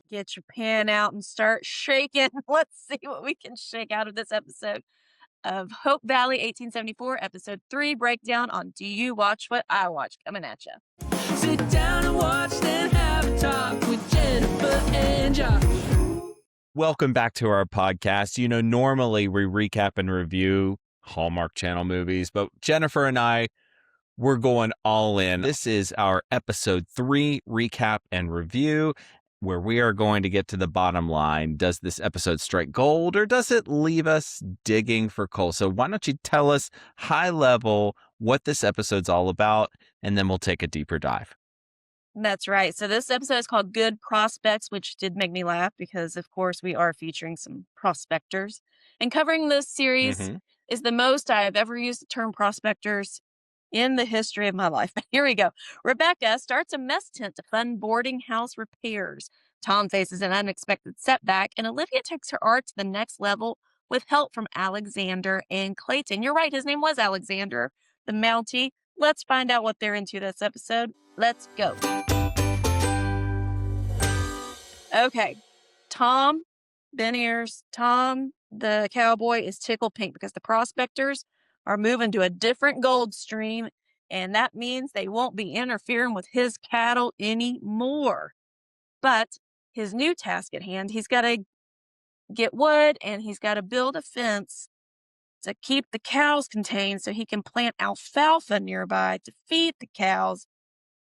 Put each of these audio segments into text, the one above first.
Get your pen out and start shaking. Let's see what we can shake out of this episode of Hope Valley 1874, episode 3 breakdown on Do You Watch What I Watch? Coming at you. Sit down and watch, then have a talk with Jennifer and Josh. Welcome back to our podcast. You know, normally we recap and review Hallmark Channel movies, but Jennifer and I, we're going all in. This is our episode 3 recap and review, where we are going to get to the bottom line. Does this episode strike gold, or does it leave us digging for coal? So why don't you tell us high level what this episode's all about, and then we'll take a deeper dive. That's right. So this episode is called Good Prospects, which did make me laugh because, of course, we are featuring some prospectors. And covering this series is the most I have ever used the term prospectors in the history of my life. Here we go. Rebecca starts a mess tent to fund boarding house repairs. Tom faces an unexpected setback, and Olivia takes her art to the next level with help from Alexander and Clayton. You're right, his name was Alexander, the Mountie. Let's find out what they're into this episode. Let's go. Okay. Tom, Ben Ears, Tom, the cowboy, is tickled pink because the prospectors are moving to a different gold stream, and that means they won't be interfering with his cattle anymore. But his new task at hand, he's got to get wood and he's got to build a fence to keep the cows contained so he can plant alfalfa nearby to feed the cows.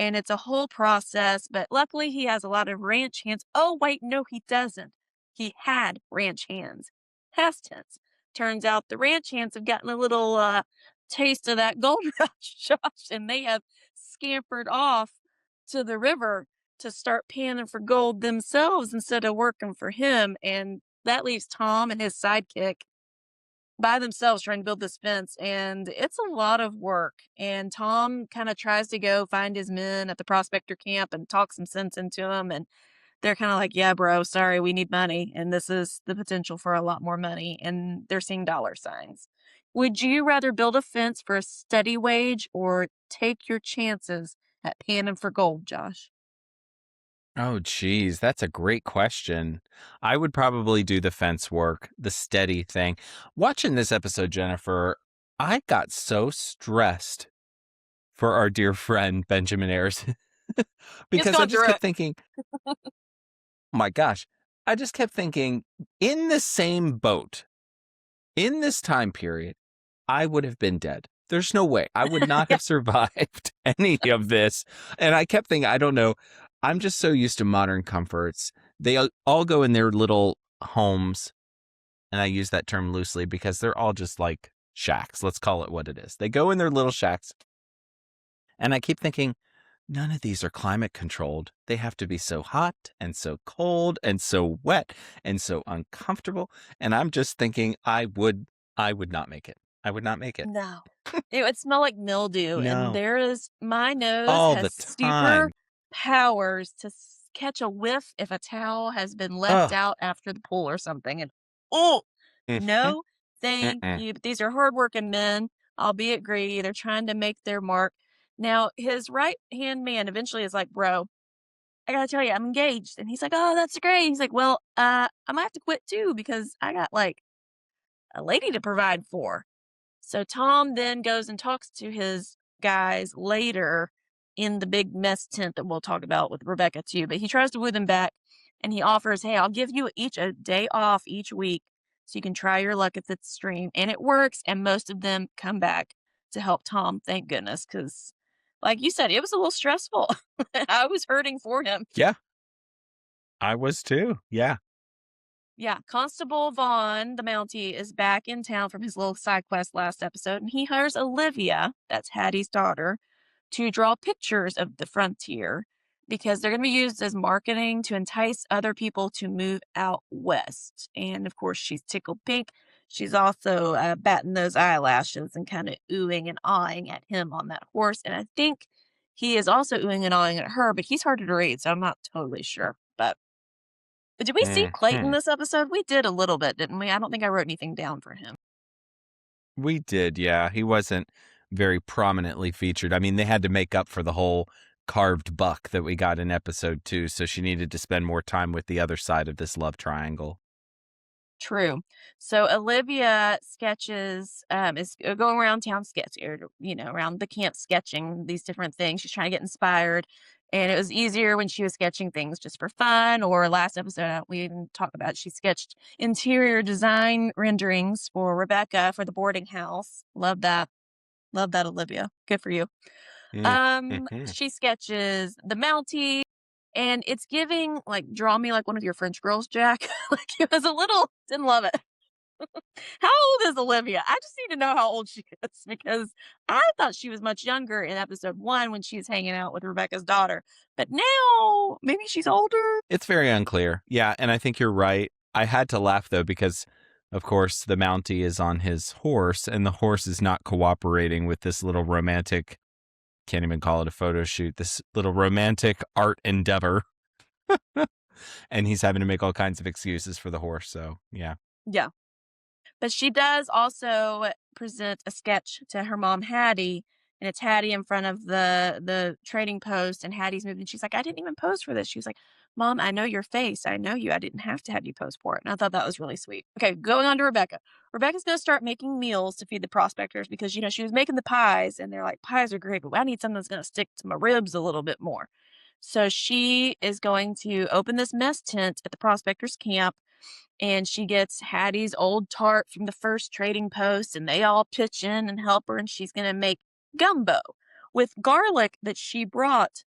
And it's a whole process, but luckily he has a lot of ranch hands. Oh, wait, no, he doesn't. He had ranch hands. Past tense. Turns out the ranch hands have gotten a little taste of that gold rush, Josh, and they have scampered off to the river to start panning for gold themselves instead of working for him. And that leaves Tom and his sidekick by themselves trying to build this fence, and it's a lot of work. And Tom kind of tries to go find his men at the prospector camp and talk some sense into them, and they're kind of like, yeah, bro, sorry, we need money, and this is the potential for a lot more money, and they're seeing dollar signs. Would you rather build a fence for a steady wage or take your chances at panning for gold, Josh? Oh, geez, that's a great question. I would probably do the fence work, the steady thing. Watching this episode, Jennifer, I got so stressed for our dear friend, Benjamin Ayers, because I just kept thinking, oh my gosh, I just kept thinking, in the same boat, in this time period, I would have been dead. There's no way. I would not have survived any of this. And I kept thinking, I don't know. I'm just so used to modern comforts. They all go in their little homes. And I use that term loosely because they're all just like shacks. Let's call it what it is. They go in their little shacks. And I keep thinking, none of these are climate controlled. They have to be so hot and so cold and so wet and so uncomfortable. And I'm just thinking I would not make it. I would not make it. No. It would smell like mildew. No. And my nose All has the super time. powers to catch a whiff if a towel has been left out after the pool or something. And no, thank you. But these are hardworking men, albeit greedy. They're trying to make their mark. Now, his right-hand man eventually is like, bro, I gotta tell you, I'm engaged. And he's like, oh, that's great. He's like, well, I might have to quit too because I got like a lady to provide for. So Tom then goes and talks to his guys later in the big mess tent that we'll talk about with Rebecca too. But he tries to woo them back and he offers, hey, I'll give you each a day off each week so you can try your luck at the stream. And it works. And most of them come back to help Tom. Thank goodness. Because like you said, it was a little stressful. I was hurting for him. Yeah. I was too. Yeah. Yeah, Constable Vaughn, the Mountie, is back in town from his little side quest last episode, and he hires Olivia, that's Hattie's daughter, to draw pictures of the frontier because they're going to be used as marketing to entice other people to move out west. And, of course, she's tickled pink. She's also batting those eyelashes and kind of oohing and awing at him on that horse. And I think he is also oohing and awing at her, but he's harder to read, so I'm not totally sure. But did we see Clayton this episode? We did a little bit, didn't we? I don't think I wrote anything down for him. We did, yeah. He wasn't very prominently featured. I mean, they had to make up for the whole carved buck that we got in episode 2, so she needed to spend more time with the other side of this love triangle. True. So Olivia sketches, is going around town sketching, or, around the camp sketching these different things. She's trying to get inspired. And it was easier when she was sketching things just for fun. Or last episode, we even talked about she sketched interior design renderings for Rebecca for the boarding house. Love that. Love that, Olivia. Good for you. Mm-hmm. She sketches the Mountie, and it's giving like draw me like one of your French girls, Jack. Like it was a little didn't love it. How old is Olivia? I just need to know how old she is because I thought she was much younger in episode 1 when she was hanging out with Rebecca's daughter. But now maybe she's older. It's very unclear. Yeah, and I think you're right. I had to laugh though because of course the Mountie is on his horse and the horse is not cooperating with this little romantic, can't even call it a photo shoot, this little romantic art endeavor. And he's having to make all kinds of excuses for the horse. So, yeah. Yeah. But she does also present a sketch to her mom, Hattie, and it's Hattie in front of the trading post, and Hattie's moving. She's like, I didn't even pose for this. She was like, Mom, I know your face. I know you. I didn't have to have you pose for it. And I thought that was really sweet. Okay, going on to Rebecca. Rebecca's going to start making meals to feed the prospectors because, she was making the pies, and they're like, pies are great, but I need something that's going to stick to my ribs a little bit more. So she is going to open this mess tent at the prospectors camp, and she gets Hattie's old tart from the first trading post, and they all pitch in and help her, and she's going to make gumbo with garlic that she brought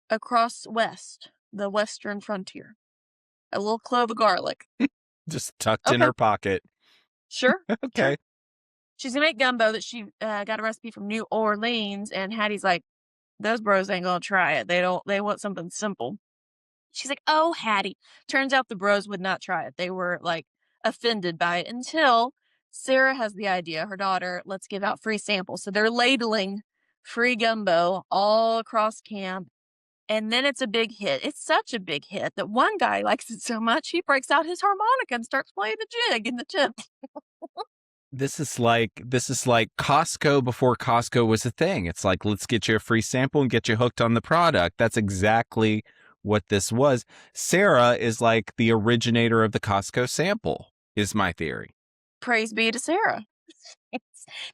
across the western frontier. A little clove of garlic. Just tucked in her pocket. Sure. Okay. Sure. She's going to make gumbo that she got a recipe from New Orleans, and Hattie's like, those bros ain't going to try it. They want something simple. She's like, oh, Hattie. Turns out the bros would not try it. They were like offended by it until Sarah has the idea. Her daughter, let's give out free samples. So they're ladling free gumbo all across camp. And then it's a big hit. It's such a big hit that one guy likes it so much, he breaks out his harmonica and starts playing the jig in the tent. This is like Costco before Costco was a thing. It's like, let's get you a free sample and get you hooked on the product. That's exactly what this was. Sarah is like the originator of the Costco sample, is my theory. Praise be to Sarah.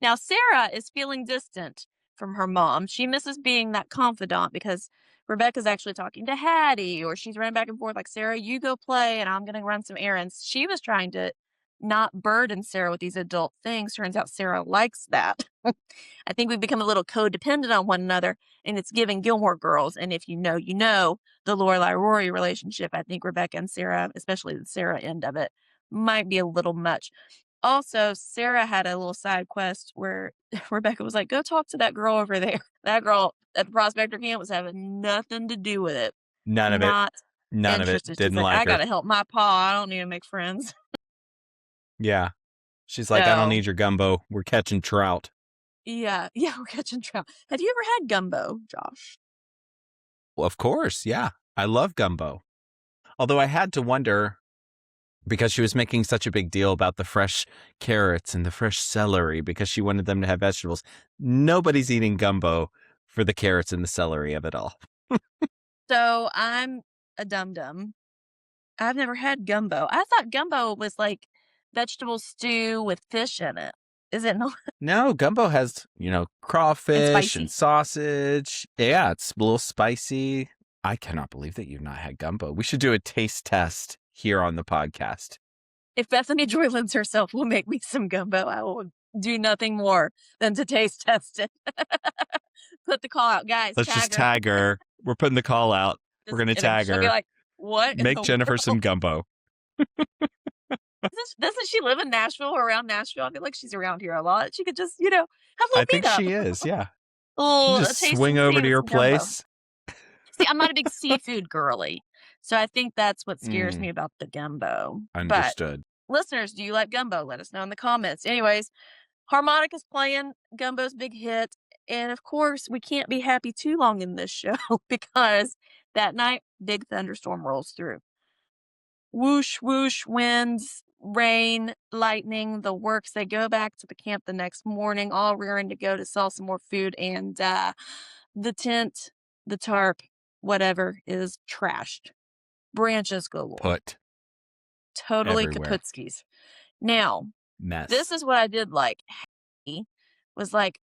Now, Sarah is feeling distant from her mom. She misses being that confidant because Rebecca's actually talking to Hattie, or she's running back and forth like, Sarah, you go play and I'm going to run some errands. She was trying to not burden Sarah with these adult things. Turns out Sarah likes that. I think we've become a little codependent on one another, and it's giving Gilmore Girls. And if you know the Lorelai Rory relationship, I think Rebecca and Sarah, especially the Sarah end of it, might be a little much. Also, Sarah had a little side quest where Rebecca was like, go talk to that girl over there. That girl at the prospector camp was having nothing to do with it. None of it. None of it. Interested. She's Didn't like, like I her. got to help my pa. I don't need to make friends. Yeah. She's like, I don't need your gumbo. We're catching trout. Yeah, we're catching trout. Have you ever had gumbo, Josh? Well, of course, yeah. I love gumbo. Although I had to wonder, because she was making such a big deal about the fresh carrots and the fresh celery because she wanted them to have vegetables. Nobody's eating gumbo for the carrots and the celery of it all. So I'm a dum-dum. I've never had gumbo. I thought gumbo was like vegetable stew with fish in it. Is it not? No, gumbo has, crawfish and sausage. Yeah, it's a little spicy. I cannot believe that you've not had gumbo. We should do a taste test here on the podcast. If Bethany Joy Lenz herself will make me some gumbo, I will do nothing more than to taste test it. Put the call out, guys. Let's just tag her. We're putting the call out. We're going to tag her. She'll be like, what? Make Jennifer some gumbo. Doesn't she live in Nashville or around Nashville? I feel like she's around here a lot. She could just, have a little I think she is, yeah. Oh, just swing over to your place. See, I'm not a big seafood girly, so I think that's what scares me about the gumbo. Understood. But listeners, do you like gumbo? Let us know in the comments. Anyways, harmonica's playing, gumbo's big hit, and of course, we can't be happy too long in this show because that night, big thunderstorm rolls through. Whoosh, whoosh, winds, rain, lightning, the works. They go back to the camp the next morning, all rearing to go to sell some more food, and the tent the tarp, whatever, is trashed. Branches galore. Put Totally everywhere. kaputskis. Now, this Mess. is what I did like. Hattie was like,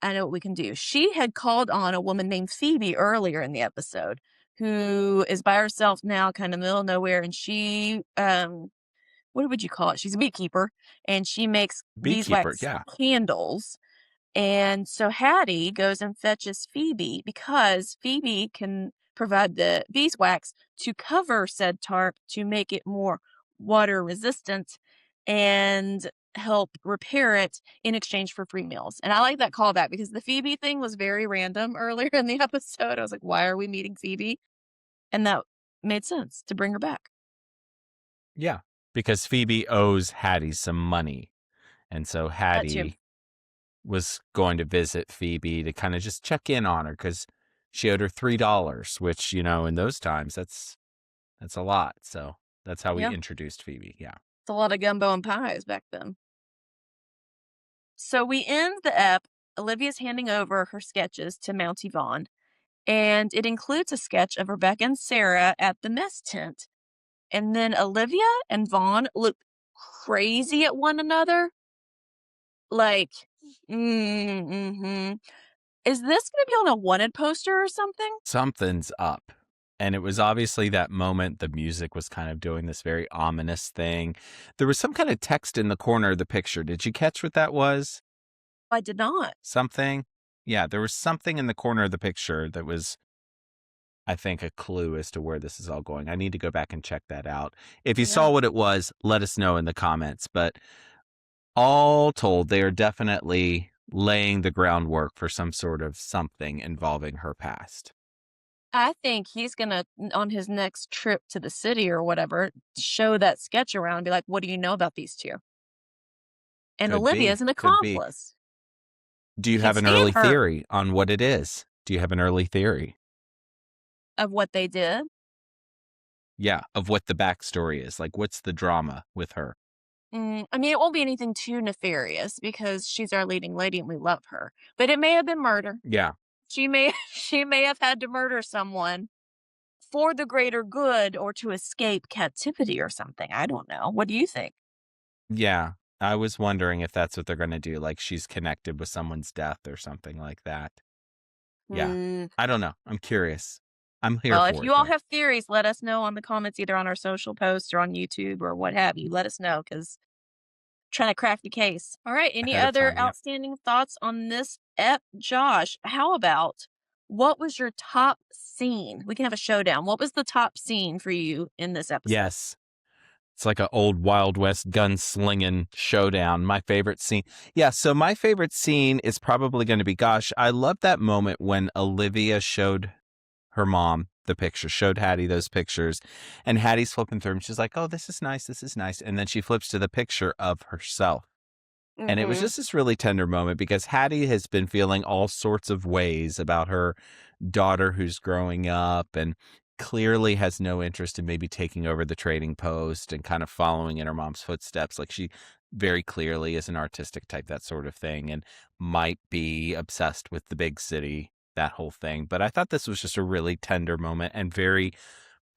I know what we can do. She had called on a woman named Phoebe earlier in the episode who is by herself now, kind of middle of nowhere, and she what would you call it? She's a beekeeper, and she makes Beekeeper, beeswax yeah. candles. And so Hattie goes and fetches Phoebe because Phoebe can provide the beeswax to cover said tarp to make it more water resistant and help repair it in exchange for free meals. And I like that callback because the Phoebe thing was very random earlier in the episode. I was like, why are we meeting Phoebe? And that made sense to bring her back. Yeah. Because Phoebe owes Hattie some money. And so That too. Hattie was going to visit Phoebe to kind of just check in on her because she owed her $3, which, you know, in those times, that's a lot. So that's how we Yeah. introduced Phoebe. Yeah. It's a lot of gumbo and pies back then. So we end the ep. Olivia's handing over her sketches to Mountie Vaughn, and it includes a sketch of Rebecca and Sarah at the mess tent. And then Olivia and Vaughn look crazy at one another. Like, mm-hmm. Is this going to be on a wanted poster or something? Something's up. And it was obviously that moment the music was kind of doing this very ominous thing. There was some kind of text in the corner of the picture. Did you catch what that was? I did not. Something? Yeah, there was something in the corner of the picture that was, I think, a clue as to where this is all going. I need to go back and check that out. If you saw what it was, let us know in the comments. But all told, they are definitely laying the groundwork for some sort of something involving her past. I think he's going to, on his next trip to the city or whatever, show that sketch around and be like, what do you know about these two? And Olivia is an accomplice. Do you have an early theory on what it is? Do you have an early theory? Of what they did? Yeah, of what the backstory is. Like, what's the drama with her? I mean, it won't be anything too nefarious because she's our leading lady and we love her. But it may have been murder. Yeah. She may have had to murder someone for the greater good or to escape captivity or something. I don't know. What do you think? Yeah. I was wondering if that's what they're going to do. Like she's connected with someone's death or something like that. Yeah. I don't know. I'm curious. I'm here for it. Well, if you all have theories, let us know on the comments, either on our social posts or on YouTube or what have you. Let us know because trying to crack the case. All right. Any other outstanding thoughts on this ep? Josh, how about what was your top scene? We can have a showdown. What was the top scene for you in this episode? Yes. It's like an old Wild West gunslinging showdown. My favorite scene. Yeah, so my favorite scene is probably going to be, gosh, I love that moment when Olivia showed her mom the picture, showed Hattie those pictures, and Hattie's flipping through them. She's like, oh, this is nice. This is nice. And then she flips to the picture of herself. And it was just this really tender moment because Hattie has been feeling all sorts of ways about her daughter who's growing up and clearly has no interest in maybe taking over the trading post and kind of following in her mom's footsteps. Like she very clearly is an artistic type, that sort of thing, and might be obsessed with the big city, that whole thing. But I thought this was just a really tender moment and very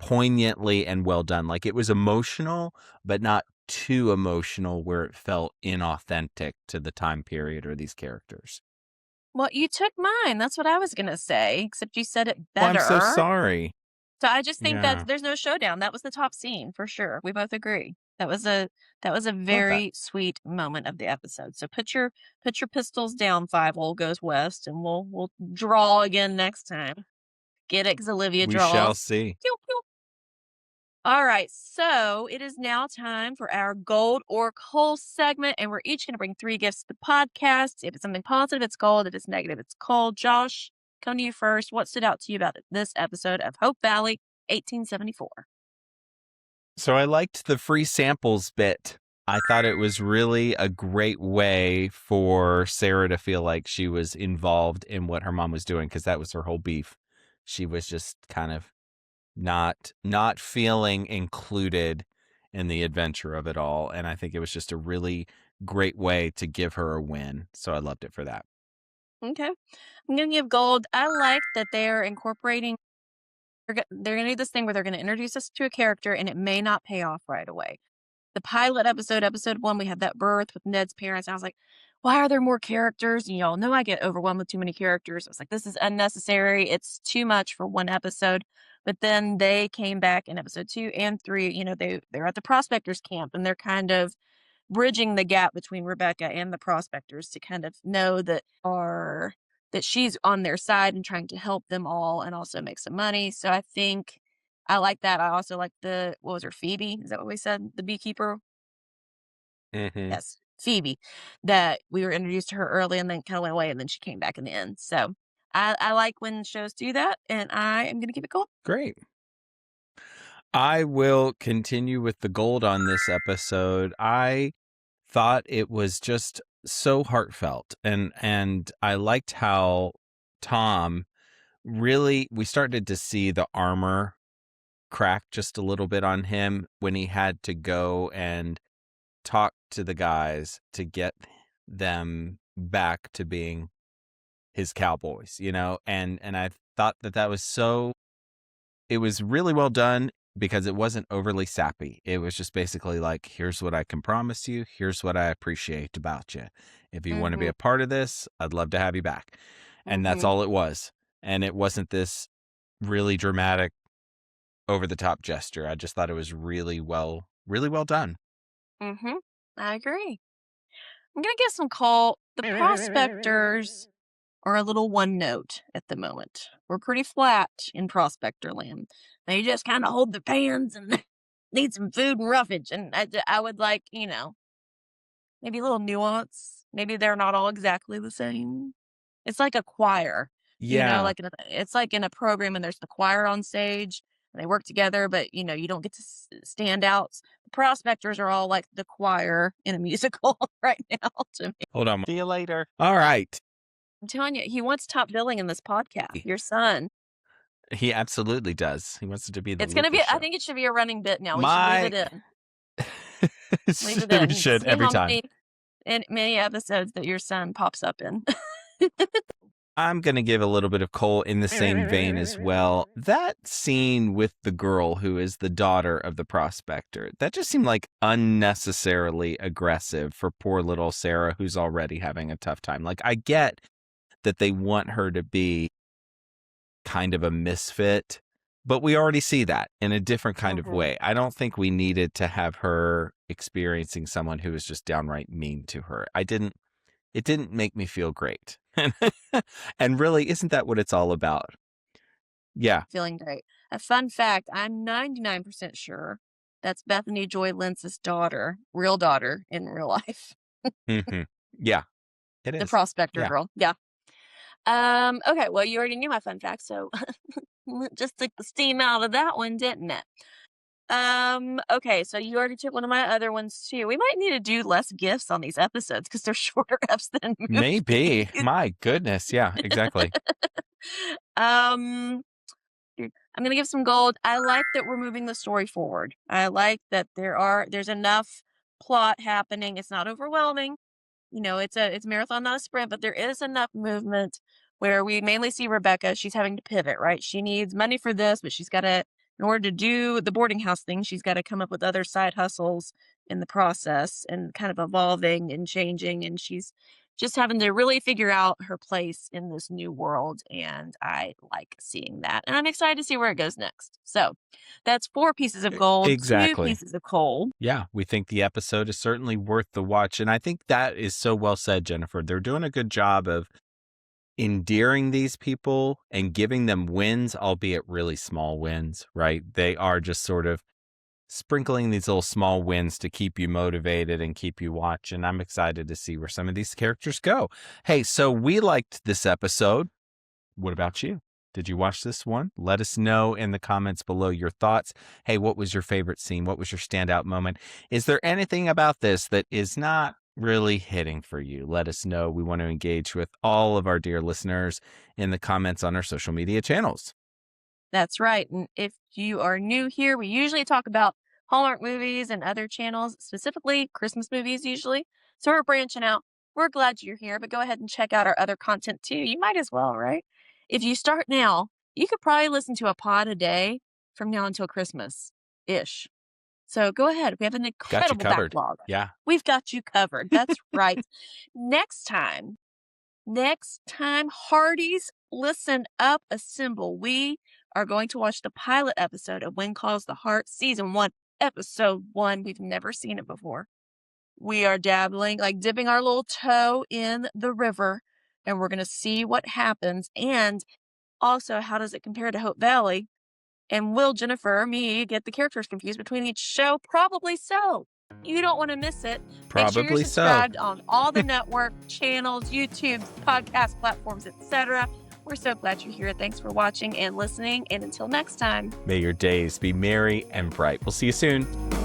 poignantly and well done. Like it was emotional, but not too emotional where it felt inauthentic to the time period or these characters. Well, you took mine. That's what I was going to say, except you said it better. Oh, I'm so sorry. So I just think that there's no showdown. That was the top scene for sure. We both agree. That was a very sweet moment of the episode. So put your pistols down, Five Old Goes West, and we'll draw again next time. Get it, 'cause Olivia draws. We shall see. Pew, pew. All right, so it is now time for our gold or coal segment, and we're each going to bring 3 gifts to the podcast. If it's something positive, it's gold. If it's negative, it's coal. Josh, come to you first. What stood out to you about this episode of Hope Valley 1874? So I liked the free samples bit. I thought it was really a great way for Sarah to feel like she was involved in what her mom was doing, because that was her whole beef. She was just kind of not feeling included in the adventure of it all. And I think it was just a really great way to give her a win. So I loved it for that. Okay. I'm gonna give gold. I like that they're incorporating. They're gonna do this thing where they're gonna introduce us to a character, and it may not pay off right away. The pilot episode, episode 1, we had that birth with Ned's parents. I was like, why are there more characters? And y'all know I get overwhelmed with too many characters. I was like, this is unnecessary. It's too much for one episode. But then they came back in episode 2 and 3. They're at the prospectors camp, and they're kind of bridging the gap between Rebecca and the prospectors to kind of know that she's on their side and trying to help them all and also make some money. So I think I like that. I also like what was her, Phoebe? Is that what we said? The beekeeper? Mm-hmm. Yes, Phoebe. That we were introduced to her early and then kind of went away and then she came back in the end. So I like when shows do that, and I am going to keep it cool. Great. I will continue with the gold on this episode. I thought it was just so heartfelt, and I liked how Tom really, we started to see the armor crack just a little bit on him when he had to go and talk to the guys to get them back to being his cowboys, and I thought that was so, it was really well done because it wasn't overly sappy. It was just basically like, here's what I can promise you. Here's what I appreciate about you. If you want to be Mm-hmm. a part of this, I'd love to have you back. And that's Mm-hmm. all it was. And it wasn't this really dramatic, over the top gesture. I just thought it was really well done. Mm-hmm. I agree. I'm going to give some call. The prospectors are a little one note at the moment. We're pretty flat in prospector land. They just kind of hold their pans and need some food and roughage. And I would like, maybe a little nuance. Maybe they're not all exactly the same. It's like a choir, Yeah. it's like in a program and there's the choir on stage and they work together, but you don't get to stand out. The prospectors are all like the choir in a musical right now to me. Hold on. See you later. All right. I'm telling you, he wants top billing in this podcast. Your son. He absolutely does. He wants it to be the It's gonna Lucas be. I show. think it should be a running bit now. We should leave it in. Leave it We in. should See every how time. many episodes that your son pops up in. I'm going to give a little bit of coal in the same vein as well. That scene with the girl who is the daughter of the prospector, that just seemed like unnecessarily aggressive for poor little Sarah, who's already having a tough time. Like, I get that they want her to be kind of a misfit, but we already see that in a different kind of way. I don't think we needed to have her experiencing someone who was just downright mean to her. It didn't make me feel great. And really, isn't that what it's all about? Yeah. Feeling great. A fun fact, I'm 99% sure that's Bethany Joy Lentz's real daughter in real life. Mm-hmm. Yeah, it is. The prospector Yeah. girl. Yeah. Okay, well, you already knew my fun fact, so just took the steam out of that one, didn't it? Okay, so you already took one of my other ones too. We might need to do less gifts on these episodes because they're shorter eps than movies. Maybe. My goodness. Yeah, exactly. I'm gonna give some gold. I like that we're moving the story forward. I like that there's enough plot happening. It's not overwhelming. It's a marathon, not a sprint, but there is enough movement where we mainly see Rebecca. She's having to pivot, right? She needs money for this, but in order to do the boarding house thing, she's got to come up with other side hustles in the process and kind of evolving and changing. And she's just having to really figure out her place in this new world. And I like seeing that. And I'm excited to see where it goes next. So that's 4 pieces of gold, 2 Exactly. pieces of coal. Yeah, we think the episode is certainly worth the watch. And I think that is so well said, Jennifer. They're doing a good job of endearing these people and giving them wins, albeit really small wins, right? They are just sort of sprinkling these little small wins to keep you motivated and keep you watching. I'm excited to see where some of these characters go. Hey, so we liked this episode. What about you? Did you watch this one? Let us know in the comments below your thoughts. Hey, what was your favorite scene? What was your standout moment? Is there anything about this that is not really hitting for you? Let us know. We want to engage with all of our dear listeners in the comments on our social media channels. That's right. And if you are new here, we usually talk about Hallmark movies and other channels, specifically Christmas movies usually. So we're branching out. We're glad you're here, but go ahead and check out our other content too. You might as well, right? If you start now, you could probably listen to a pod a day from now until Christmas-ish. So go ahead. We have an Got you incredible covered. backlog. Yeah. We've got you covered. That's right. Next time, Hearties, listen up, assemble. We are going to watch the pilot episode of When Calls the Heart, Season 1, Episode 1. We've never seen it before. We are dabbling, like dipping our little toe in the river, and we're going to see what happens. And also, how does it compare to Hope Valley? And will Jennifer, me, get the characters confused between each show? Probably so. You don't want to miss it. Make sure you're Probably so. subscribed on all the network channels, YouTube, podcast platforms, etc. We're so glad you're here. Thanks for watching and listening. And until next time. May your days be merry and bright. We'll see you soon.